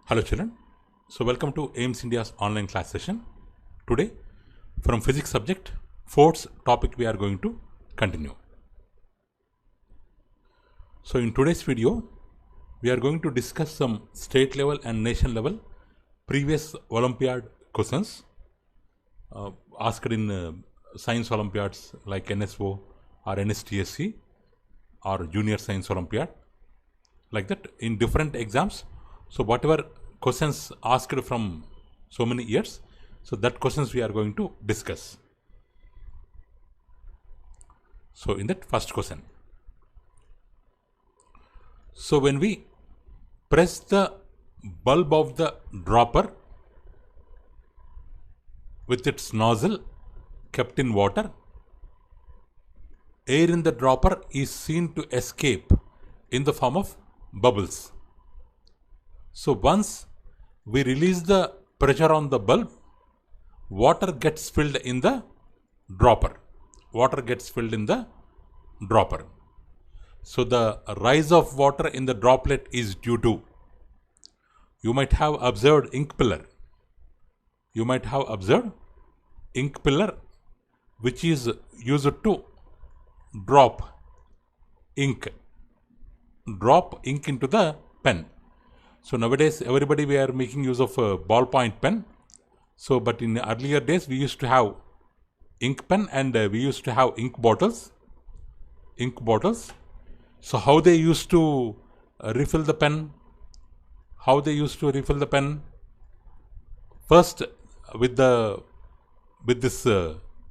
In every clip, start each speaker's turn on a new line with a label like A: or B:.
A: Hello children, so welcome to AIMS India's online class session. Today from physics subject, force topic we are going to continue. So in today's video, we are going to discuss some state level and nation level previous Olympiad questions asked in science Olympiads like NSO or NSTSC or Junior Science Olympiad, like that in different exams. So whatever questions asked from so many years, so that questions we are going to discuss. So in that first question, so when we press the bulb of the dropper with its nozzle kept in water, air in the dropper is seen to escape in the form of bubbles. So once we release the pressure on the bulb, water gets filled in the dropper. Water gets filled in the dropper. So the rise of water in the droplet is due to, you might have observed ink pillar. You might have observed ink pillar which is used to drop ink into the pen. So nowadays everybody we are making use of a ballpoint pen. So but in earlier days we used to have ink pen and we used to have ink bottles. So how they used to refill the pen? First with this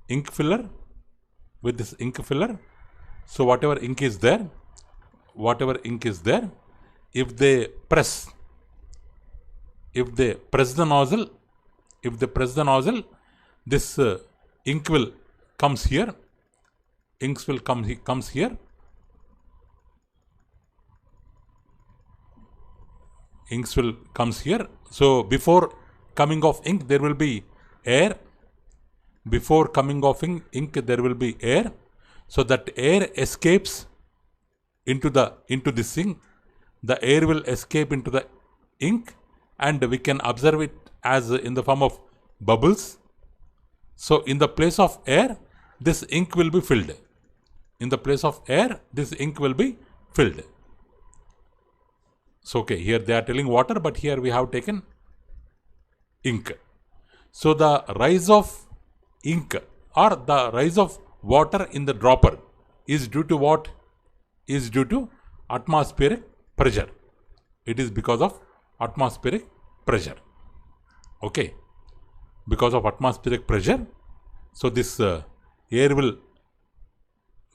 A: ink filler. So whatever ink is there, if they press the nozzle, this ink will comes here. Comes here. Inks will comes here. So before coming of ink, there will be air. Before coming of ink, there will be air. So that air escapes into this ink. The air will escape into the ink, and we can observe it as in the form of bubbles. So in the place of air, this ink will be filled. So okay, here they are telling water, but here we have taken ink. So the rise of ink or the rise of water in the dropper is due to what? Is due to atmospheric pressure. It is because of atmospheric pressure. Okay, because of atmospheric pressure. So this air will,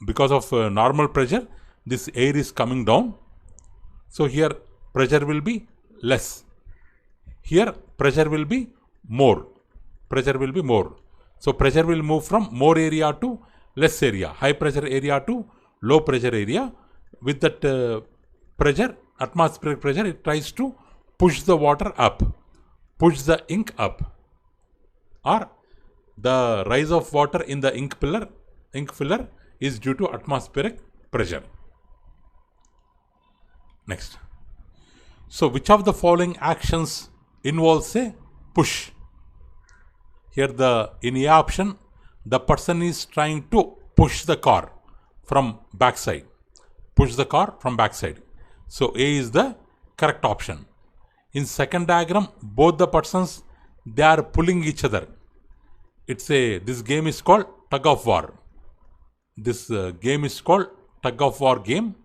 A: because of normal pressure, this air is coming down. So here pressure will be less. Here pressure will be more. So pressure will move from more area to less area, high pressure area to low pressure area. With that pressure, atmospheric pressure, it tries to push the water up, push the ink up, or the rise of water in the ink filler is due to atmospheric pressure. Next. So which of the following actions involves a push? Here in A option, the person is trying to push the car from backside. So A is the correct option. In second diagram, both the persons, they are pulling each other. This game is called tug of war. Game.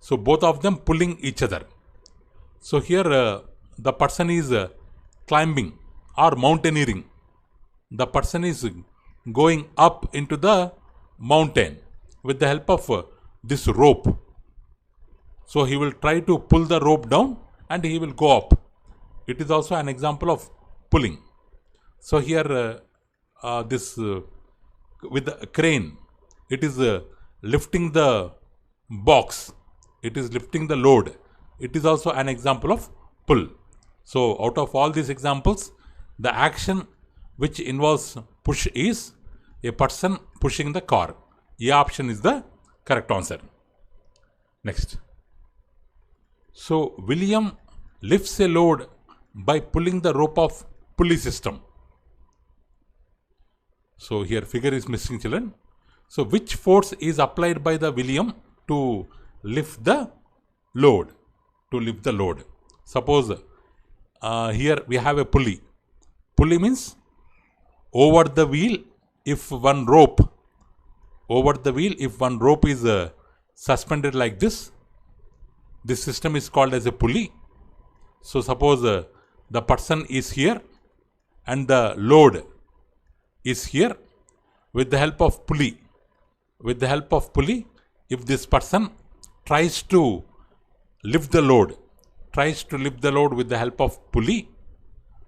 A: So both of them pulling each other. So here the person is climbing or mountaineering. The person is going up into the mountain with the help of this rope. So he will try to pull the rope down and he will go up. It is also an example of pulling. So here this with the crane, it is lifting the box. It is lifting the load. It is also an example of pull. So out of all these examples, the action which involves push is a person pushing the car. A option is the correct answer. Next. So William lifts a load by pulling the rope of pulley system. So here figure is missing, children. So which force is applied by the William to lift the load? Suppose here we have a pulley. Pulley means over the wheel if one rope is suspended like this system is called as a pulley. So suppose the person is here and the load is here. With the help of pulley, if this person tries to lift the load with the help of pulley,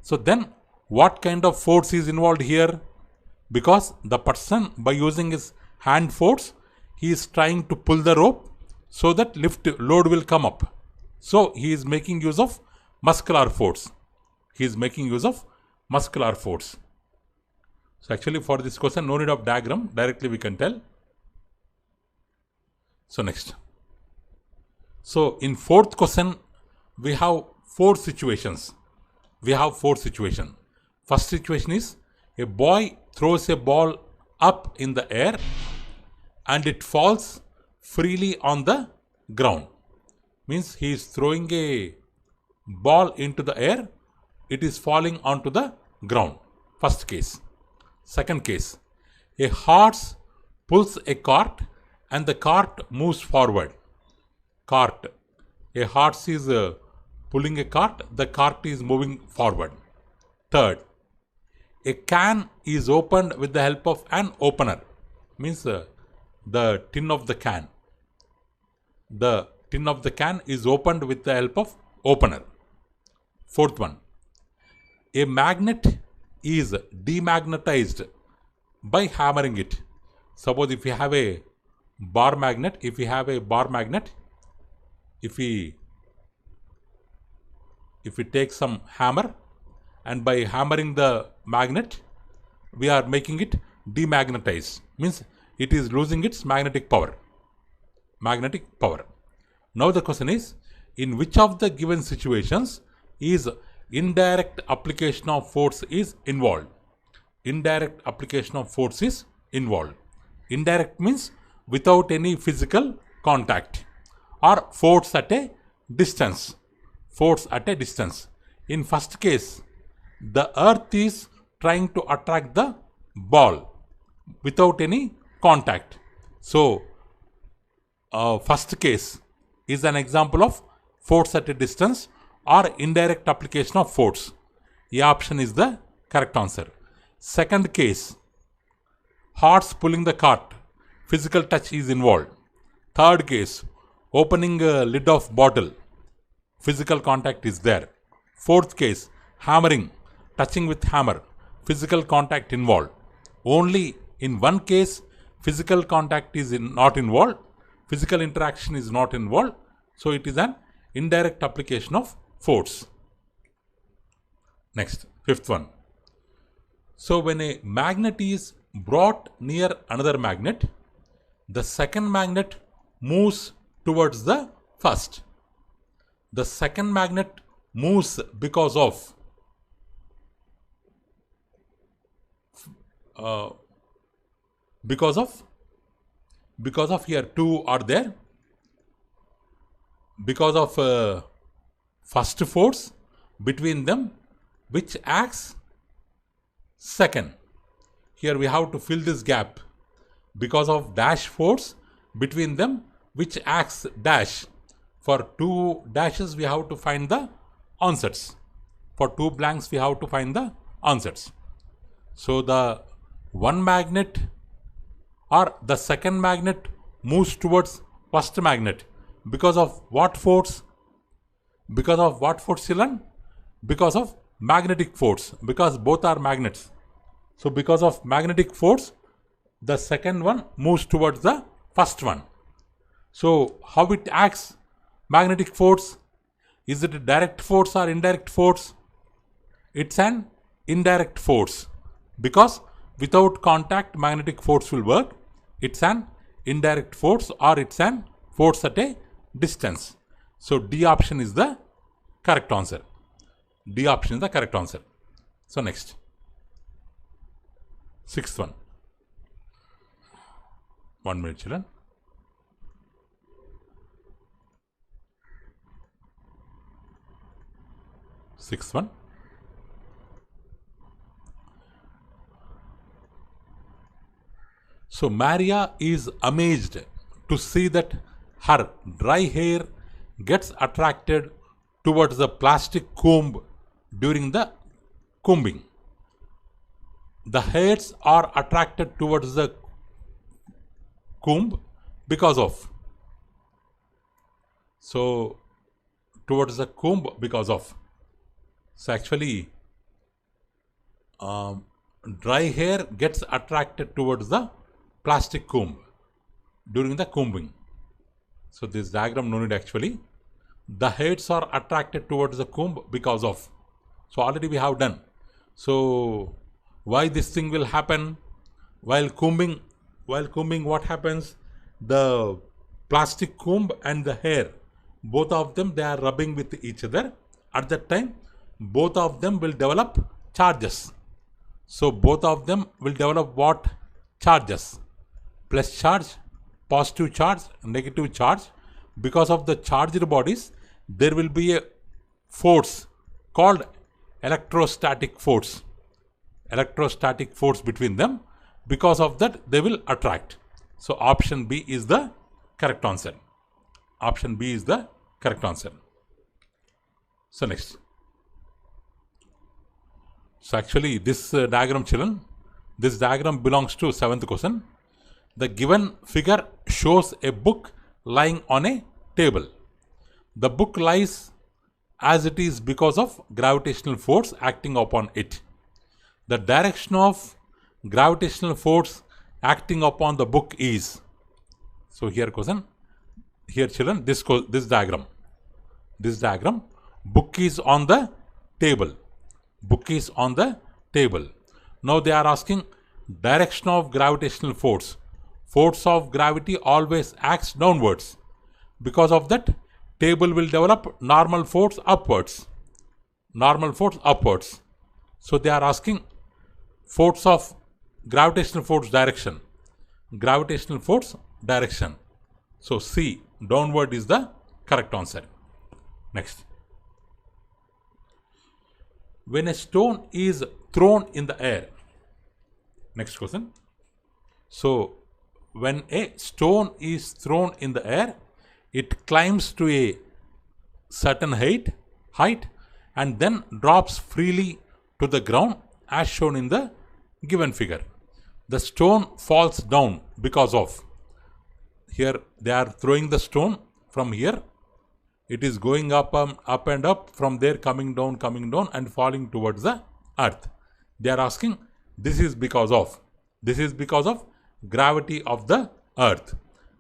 A: so then what kind of force is involved here? Because the person, by using his hand force, he is trying to pull the rope so that load will come up. So he is making use of muscular force. So actually for this question, no need of diagram, directly we can tell. So next. So in fourth question, we have four situations. First situation is a boy throws a ball up in the air and it falls freely on the ground. Means he is throwing a ball into the air, it is falling onto the ground. First case. Second case, a horse pulls a cart and the cart moves forward. A horse is pulling a cart, the cart is moving forward. Third, a can is opened with the help of an opener. Means the tin of the can. The tin of the can is opened with the help of opener. Fourth one, a magnet is demagnetized by hammering it. Suppose if you have a bar magnet, if we take some hammer and by hammering the magnet, we are making it demagnetized. Means it is losing its magnetic power. Now the question is, in which of the given situations is indirect application of force is involved? Indirect means without any physical contact or force at a distance. In first case, the earth is trying to attract the ball without any contact. So first case is an example of force at a distance or indirect application of force. A option is the correct answer. Second case, horse pulling the cart, physical touch is involved. Third case, opening a lid of bottle, physical contact is there. Fourth case, hammering, touching with hammer, physical contact involved. Only in one case, physical contact is not involved, physical interaction is not involved. So it is an indirect application of force. Next, fifth one. So when a magnet is brought near another magnet, the second magnet moves towards the first. The second magnet moves because of here two are there. Because of first force between them which acts second. Here we have to fill this gap. Because of dash force between them which acts dash. For two dashes we have to find the answers. For two blanks we have to find the answers. So the one magnet or the second magnet moves towards first magnet. Because of what force? Because of what force, children? Because of magnetic force. Because both are magnets. So because of magnetic force, the second one moves towards the first one. So how it acts? Magnetic force. Is it a direct force or indirect force? It's an indirect force. Because without contact, magnetic force will work. It's an indirect force or it's an force at a distance. So D option is the correct answer. D option is the correct answer. So next, sixth one. 1 minute, children. Sixth one. So Maria is amazed to see that her dry hair gets attracted towards the plastic comb during the combing. The hairs are attracted towards the comb because of. So towards the comb because of. So actually dry hair gets attracted towards the plastic comb during the combing. So this diagram no need actually. The hairs are attracted towards the comb because of. So already we have done. So why this thing will happen? While combing what happens? The plastic comb and the hair, both of them, they are rubbing with each other. At that time, both of them will develop charges. So both of them will develop what? Charges. Plus charge, positive charge, negative charge. Because of the charged bodies, there will be a force called electrostatic force. Electrostatic force between them. Because of that, they will attract. So option B is the correct answer. Option B is the correct answer. So next. So actually this diagram, children, this diagram belongs to 7th question. The given figure shows a book lying on a table. The book lies as it is because of gravitational force acting upon it. The direction of gravitational force acting upon the book is. So here question, here children, this diagram, book is on the table. Book is on the table. Now they are asking direction of gravitational force. Force of gravity always acts downwards. Because of that, table will develop normal force upwards. Normal force upwards. So they are asking force of gravitational force direction. Gravitational force direction. So C, downward, is the correct answer. Next. When a stone is thrown in the air. Next question. So when a stone is thrown in the air, it climbs to a certain height and then drops freely to the ground as shown in the given figure. The stone falls down because of. Here they are throwing the stone from here. It is going up and up, from there coming down and falling towards the earth. They are asking, this is because of. This is because of gravity of the earth.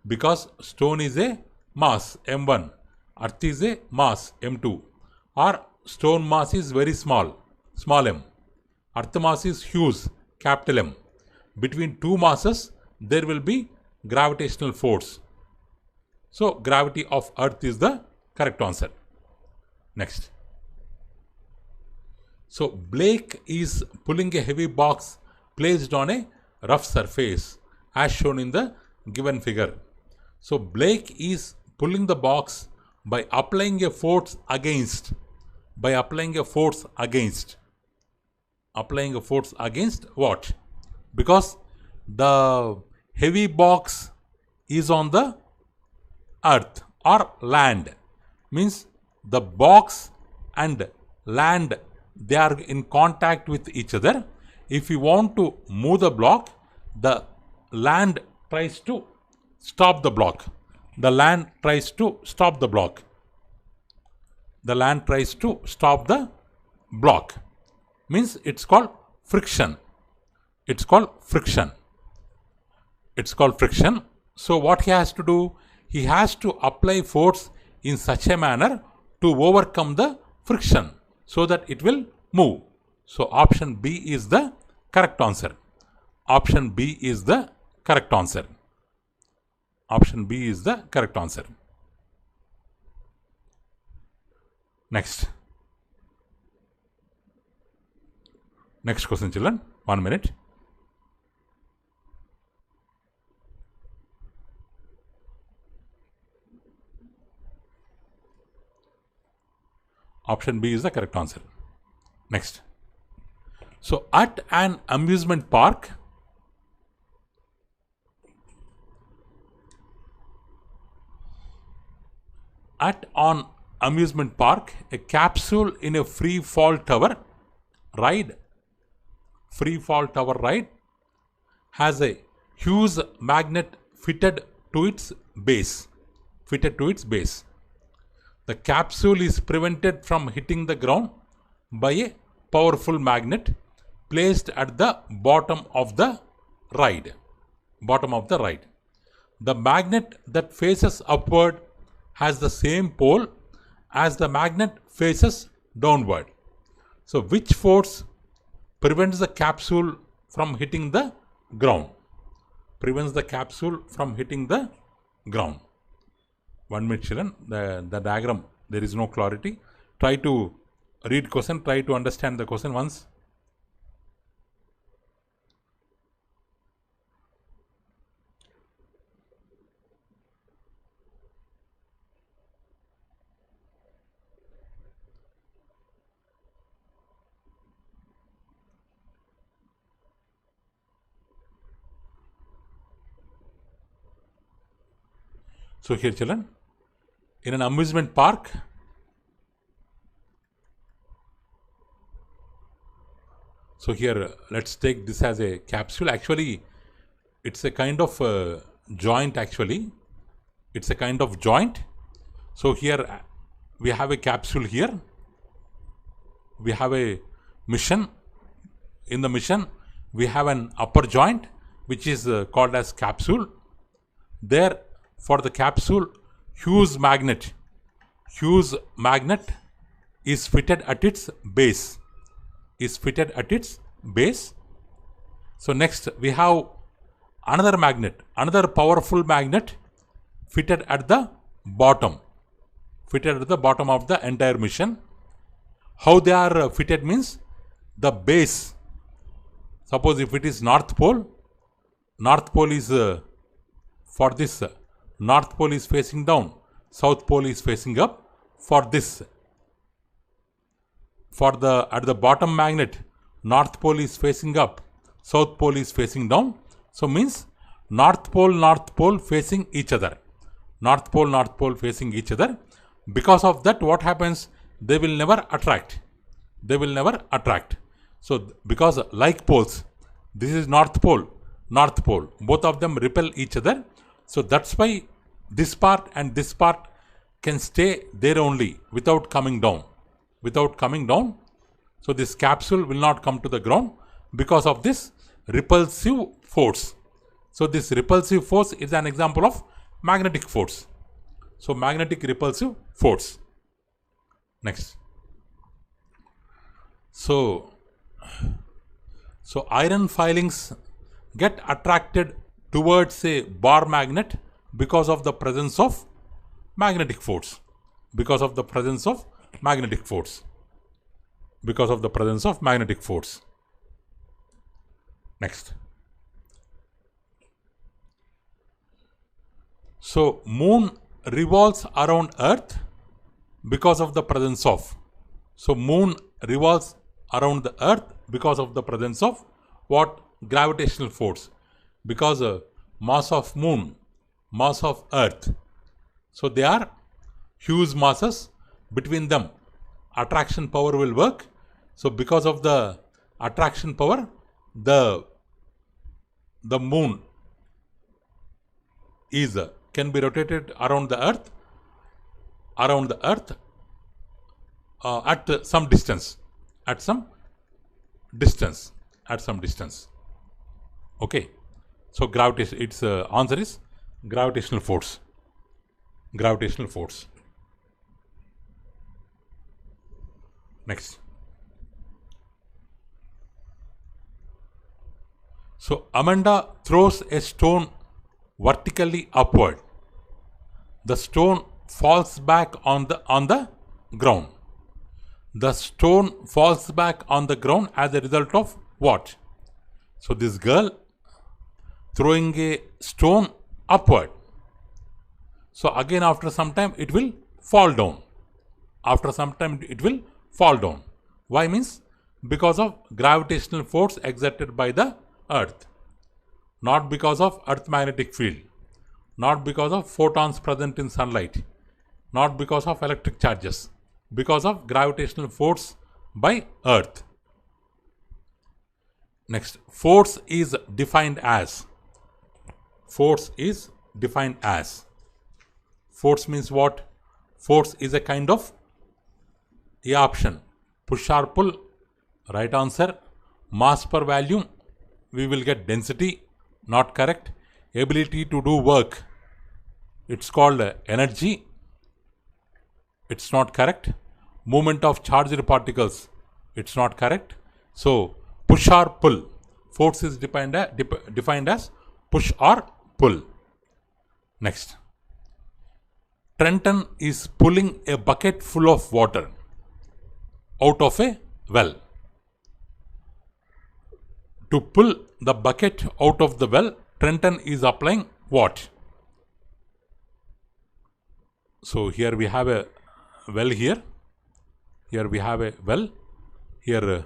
A: Because stone is a mass m1, earth is a mass m2, or stone mass is very small m, earth mass is huge, capital M. Between two masses there will be gravitational force. So gravity of earth is the correct answer. Next. So Blake is pulling a heavy box placed on a rough surface as shown in the given figure. So Blake is pulling the box by applying a force against. Applying a force against what? Because the heavy box is on the earth or land. Means the box and land, they are in contact with each other. If you want to move the block, the land tries to stop the block. The land tries to stop the block. Means it's called friction. So what he has to do? He has to apply force in such a manner to overcome the friction so that it will move. So option B is the correct answer. Option B is the correct answer. Option B is the correct answer. Next. Next question, children. 1 minute. Option B is the correct answer. Next. So, at an amusement park, a capsule in a free fall tower ride has a huge magnet fitted to its base. The capsule is prevented from hitting the ground by a powerful magnet placed at the bottom of the ride. The magnet that faces upward has the same pole as the magnet faces downward. So, which force prevents the capsule from hitting the ground? 1 minute, children. The diagram, there is no clarity. Try to read question, try to understand the question once. So, here, children, in an amusement park, so here let's take this as a capsule. Actually, it's a kind of joint. So, here we have a capsule here. We have a mission. In the mission, we have an upper joint which is called as capsule. There, for the capsule, huge magnet is fitted at its base. So next we have another powerful magnet fitted at the bottom of the entire mission. How they are fitted means, the base, suppose if it is North Pole is for this, North Pole is facing down, South Pole is facing up. For this, at the bottom magnet, North Pole is facing up, South Pole is facing down. So means North Pole facing each other. Because of that, what happens? They will never attract. So because like poles, this is North Pole, both of them repel each other. So that's why this part and this part can stay there only without coming down. So this capsule will not come to the ground because of this repulsive force. So this repulsive force is an example of magnetic force. So magnetic repulsive force. Next. So iron filings get attracted towards a bar magnet because of the presence of magnetic force. Next. So moon revolves around Earth because of the presence of. So moon revolves around the Earth because of the presence of what? Gravitational force. Because mass of moon, mass of Earth, so they are huge masses. Between them, attraction power will work. So because of the attraction power, the moon is can be rotated around the Earth at some distance. Okay. So gravitation, its answer is gravitational force. Next. So Amanda throws a stone vertically upward. The stone falls back on the ground. The stone falls back on the ground as a result of what? So this girl throwing a stone upward. So again after some time it will fall down. After some time it will fall down. Why means? Because of gravitational force exerted by the earth. Not because of earth magnetic field. Not because of photons present in sunlight. Not because of electric charges. Because of gravitational force by earth. Next, force is defined as. Force is defined as. Force means what? Force is a kind of A option. Push or pull. Right answer. Mass per volume. We will get density. Not correct. Ability to do work. It's called energy. It's not correct. Movement of charged particles. It's not correct. So, push or pull. Force is defined as push or pull. Next. Trenton is pulling a bucket full of water out of a well. To pull the bucket out of the well, Trenton is applying what? So here we have a well here. Here we have a well. Here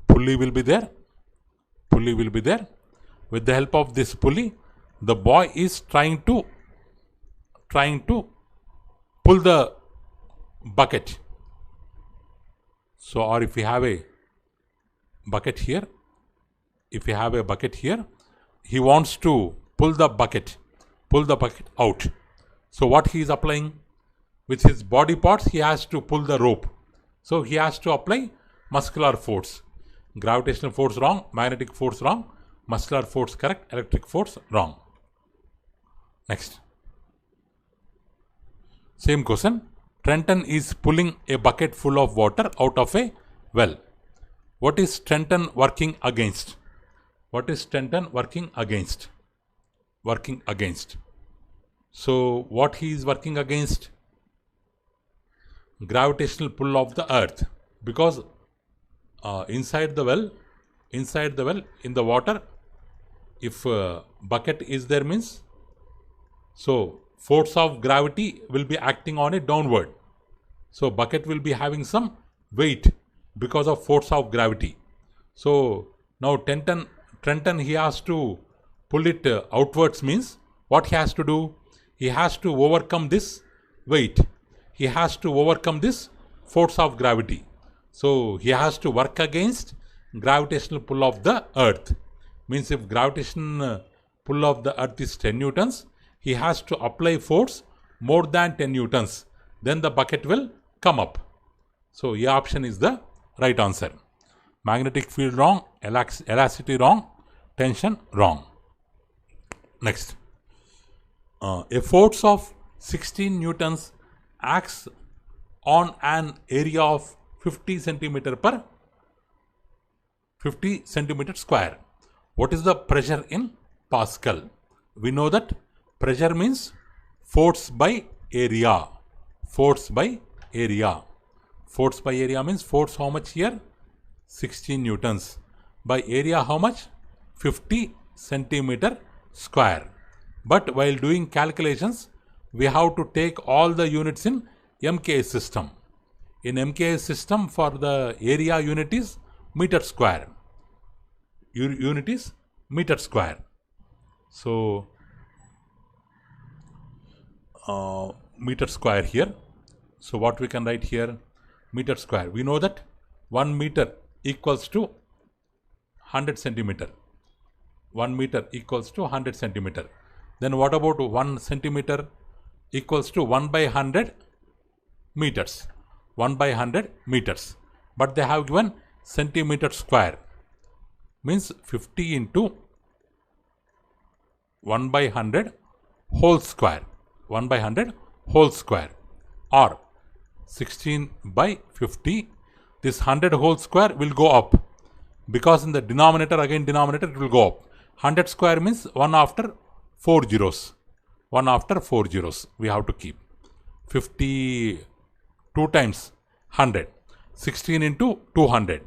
A: pulley will be there. Pulley will be there. With the help of this pulley, the boy is trying to pull the bucket. So, or if we have a bucket here, he wants to pull the bucket out. So, what he is applying? With his body parts, he has to pull the rope. So, he has to apply muscular force. Gravitational force wrong, magnetic force wrong, muscular force correct, electric force wrong. Next. Same question. Trenton is pulling a bucket full of water out of a well. What is Trenton working against? What is Trenton working against? So, what he is working against? Gravitational pull of the earth. Because inside the well, in the water, if bucket is there means, so force of gravity will be acting on it downward. So bucket will be having some weight because of force of gravity. So now Trenton he has to pull it outwards means what he has to do? He has to overcome this weight. He has to overcome this force of gravity. So he has to work against gravitational pull of the earth. Means if gravitational pull of the earth is 10 newtons, he has to apply force more than 10 newtons. Then the bucket will come up. So A option is the right answer. Magnetic field wrong, elasticity wrong, tension wrong. Next. A force of 16 newtons acts on an area of 50 centimeter per 50 centimeter square. What is the pressure in Pascal? We know that pressure means force by area. Force by area. Force by area means force how much here? 16 newtons. By area how much? 50 centimeter square. But while doing calculations, we have to take all the units in MKS system. In MKS system, for the area unit is meter square. Unit is meter square. So, meter square here. So, what we can write here? Meter square. We know that 1 meter equals to 100 centimeter. 1 meter equals to 100 centimeter. Then what about 1 centimeter equals to 1 by 100 meters. 1 by 100 meters. But they have given centimeter square. Means 50 into 1 by 100 whole square. 1 by 100 whole square. Or 16 by 50. This 100 whole square will go up. Because in the denominator, again denominator, it will go up. 100 square means 1 after 4 zeros. 1 after 4 zeros we have to keep. 52 times 100. 16 into 200.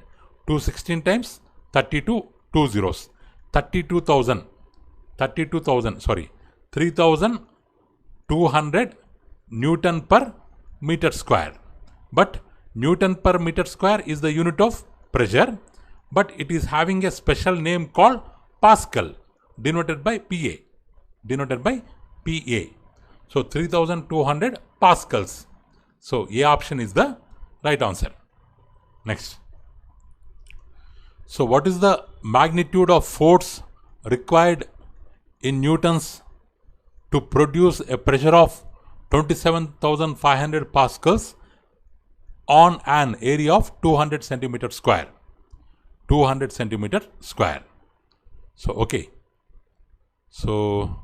A: 216 times 32, 2 zeros. 32,000, sorry, 3,200 Newton per meter square. But Newton per meter square is the unit of pressure, but it is having a special name called Pascal, denoted by PA. So 3,200 pascals. So A option is the right answer. Next. So what is the magnitude of force required in newtons to produce a pressure of 27,500 pascals on an area of 200 centimeter square? 200 centimeter square. So okay. So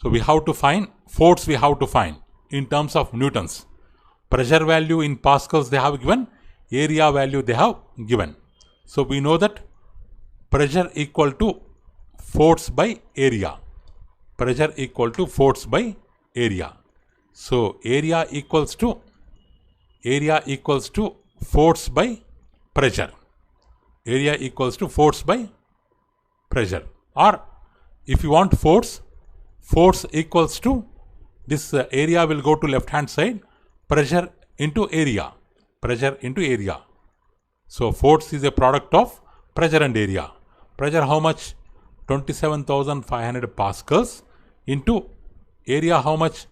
A: we have to find force, we have to find in terms of newtons. Pressure value in pascals they have given, area value they have given. So we know that pressure equal to force by area. Pressure equal to force by area. So area equals to force by pressure. Area equals to force by pressure. Or if you want force equals to this area will go to left hand side, pressure into area. So force is a product of pressure and area. Pressure how much? 27,500 pascals into area how much?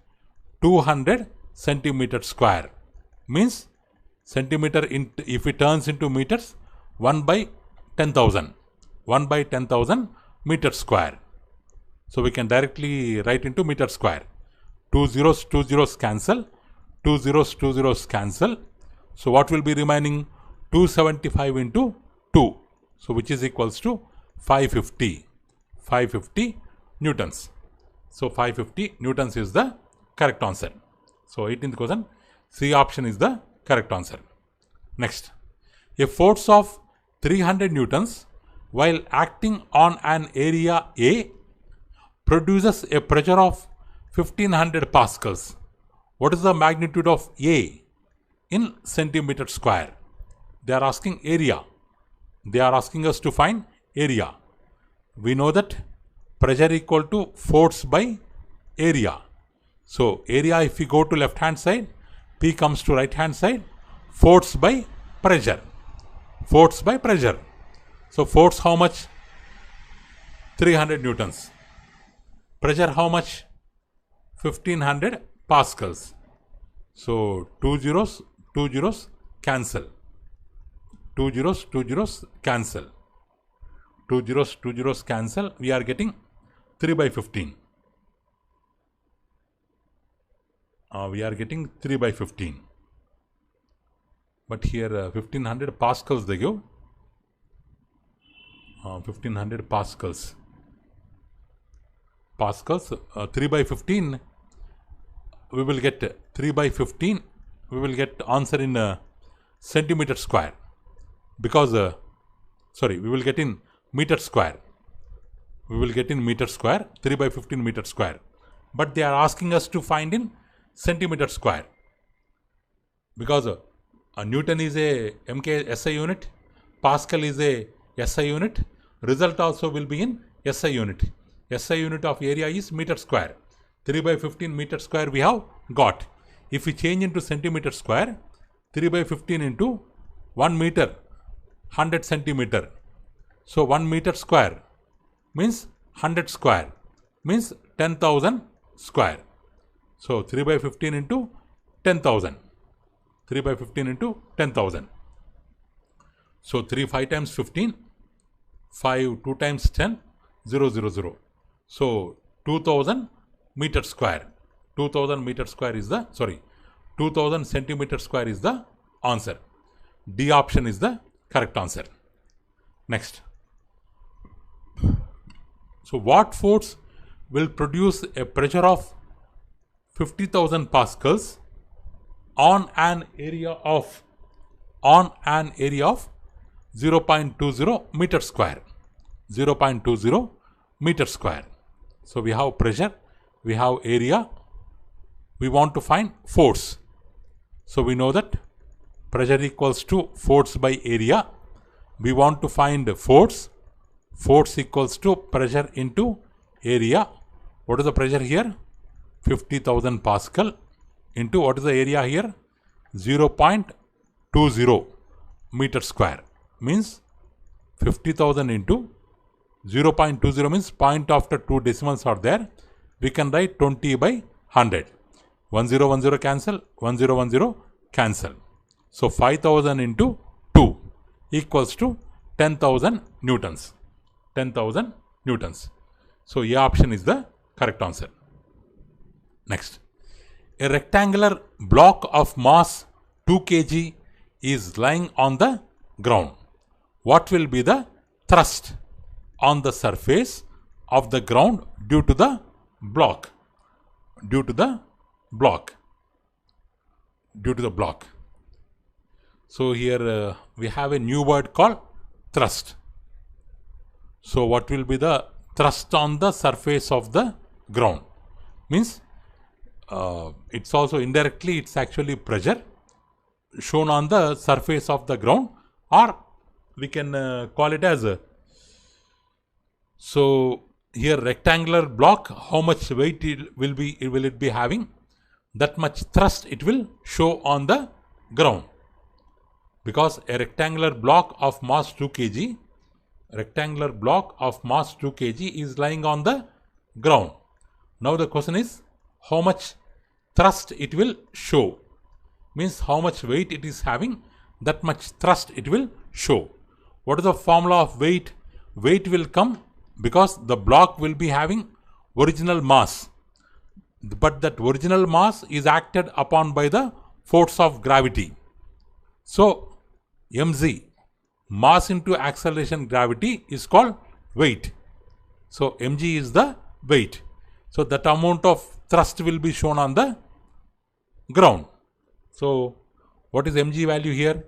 A: 200 centimeter square. Means centimeter, if it turns into meters, 1 by 10,000. 1 by 10,000 meter square. So we can directly write into meter square. 2 zeros cancel. 2 zeros cancel. So what will be remaining? 275 into 2. So which is equals to 550. 550 newtons. So 550 newtons is the correct answer. So 18th question, C option is the correct answer. Next. A force of 300 newtons while acting on an area A produces a pressure of 1500 pascals. What is the magnitude of A in centimeter square? They are asking area. They are asking us to find area. We know that pressure equal to force by area. So area, if we go to left hand side, P comes to right hand side, force by pressure. Force by pressure. So force how much? 300 newtons. Pressure how much? 1500 pascals. So 2 zeros cancel. 2 zeros cancel. 2 zeros cancel. We are getting 3 by 15. We are getting 3 by 15. But here 1500 pascals they give. 1500 pascals. 3 by 15. We will get 3 by 15. We will get answer in centimeter square. Because, we will get in meter square. We will get in meter square. 3 by 15 meter square. But they are asking us to find in centimeter square. Because a Newton is a MK SI unit. Pascal is a SI unit. Result also will be in SI unit. SI unit of area is meter square. 3 by 15 meter square we have got. If we change into centimeter square, 3 by 15 into 1 meter, 100 centimeter. So 1 meter square means 100 square means 10,000 square. So 3 by 15 into 10,000. 3 by 15 into 10,000. So 3 5 times 15. 5 2 times 10. 0 0 0. So 2000 meter square. 2000 meter square is the, 2000 centimeter square is the answer. D option is the correct answer. Next. So what force will produce a pressure of 50,000 pascals on an area of 0.20 meter square? 0.20 meter square. So we have pressure, we have area, we want to find force. So we know that pressure equals to force by area. We want to find force. Force equals to pressure into area. What is the pressure here? 50,000 Pascal into what is the area here? 0.20 meter square. Means 50,000 into 0.20 means point after 2 decimals are there. We can write 20 by 100. 1010 cancel, 1010 cancel. So 5,000 into 2 equals to 10,000 newtons. 10,000 newtons. So A option is the correct answer. Next. A rectangular block of mass 2 kg is lying on the ground. What will be the thrust on the surface of the ground due to the block? Due to the block. So here we have a new word called thrust. So what will be the thrust on the surface of the ground? Means it's also indirectly, it's actually pressure shown on the surface of the ground, or we can call it as so here rectangular block, how much weight will it be having? That much thrust it will show on the ground, because a rectangular block of mass 2 kg is lying on the ground. Now the question is how much thrust it will show. Means how much weight it is having, that much thrust it will show. What is the formula of weight? Weight will come because the block will be having original mass, but that original mass is acted upon by the force of gravity. So mg, mass into acceleration gravity, is called weight. So mg is the weight. So that amount of thrust will be shown on the ground. So what is mg value here?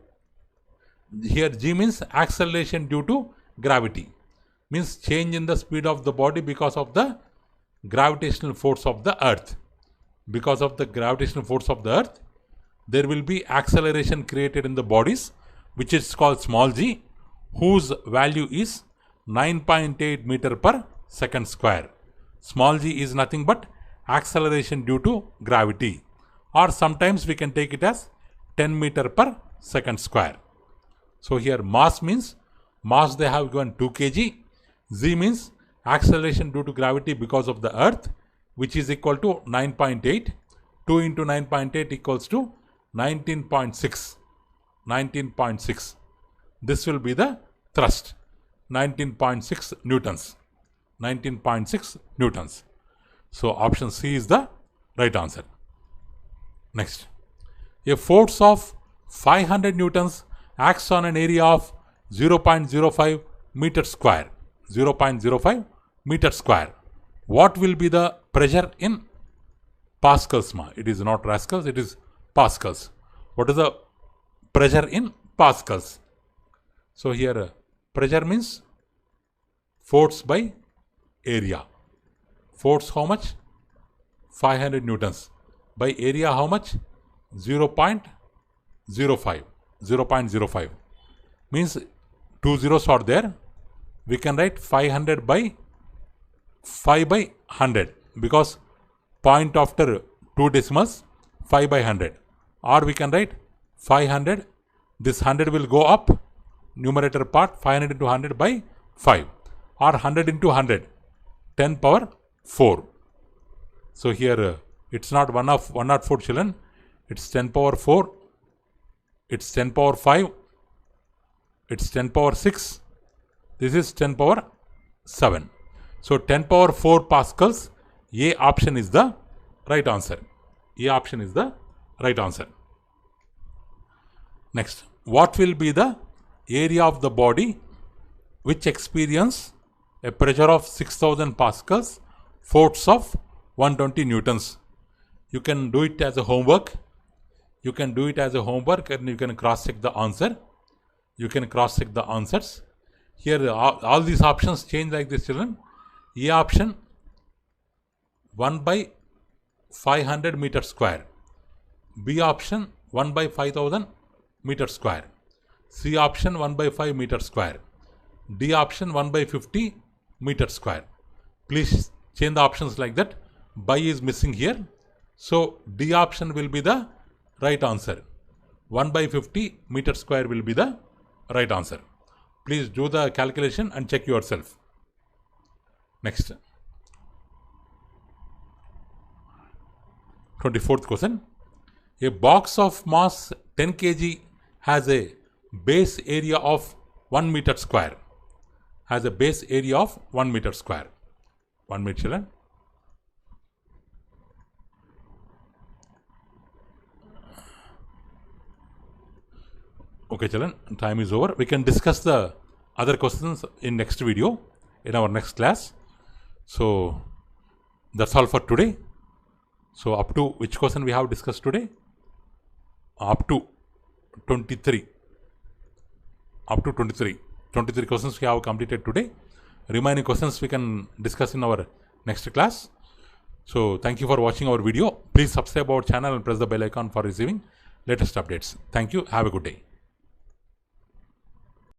A: Here g means acceleration due to gravity. Means change in the speed of the body because of the gravitational force of the earth. Because of the gravitational force of the earth, there will be acceleration created in the bodies, which is called small g, whose value is 9.8 meter per second square. Small g is nothing but acceleration due to gravity, or sometimes we can take it as 10 meter per second square. So here mass means, mass they have given 2 kg, z means acceleration due to gravity because of the earth, which is equal to 9.8. 2 into 9.8 equals to 19.6. 19.6. This will be the thrust. 19.6 newtons. 19.6 newtons. So option C is the right answer. Next. A force of 500 newtons acts on an area of 0.05 meter square. 0.05 meter square. What will be the pressure in pascals? It is not rascals, it is pascals. What is the pressure in pascals? So here pressure means force by area. Force how much? 500 newtons. By area how much? 0.05. 0.05. Means 2 zeros are there. We can write 500 by 5 by 100, because point after 2 decimals, 5 by 100. Or we can write 500, this 100 will go up, numerator part 500 into 100 by 5, or 100 into 100, 10 power 4. So here it's not 104 children, it's 10 power 4, it's 10 power 5, it's 10 power 6, this is 10 power 7. So 10 power 4 pascals, A option is the right answer. A option is the right answer. Next, what will be the area of the body which experience a pressure of 6000 pascals, force of 120 newtons? You can do it as a homework. You can do it as a homework and you can cross check the answer. You can cross check the answers. Here all these options change like this, children. A option 1 by 500 meter square. B option 1 by 5000 meter square. C option 1 by 5 meter square. D option 1 by 50 meter square. Please change the options like that. By is missing here. So D option will be the right answer. 1 by 50 meter square will be the right answer. Please do the calculation and check yourself. Next. 24th question. A box of mass 10 kg has a base area of 1 meter square. Has a base area of 1 meter square. 1 minute, children. Okay, children, time is over. We can discuss the other questions in next video, in our next class. So that's all for today. So up to which question we have discussed today? Up to 23. Up to 23. 23 questions we have completed today. Remaining questions we can discuss in our next class. So thank you for watching our video. Please subscribe our channel and press the bell icon for receiving latest updates. Thank you. Have a good day.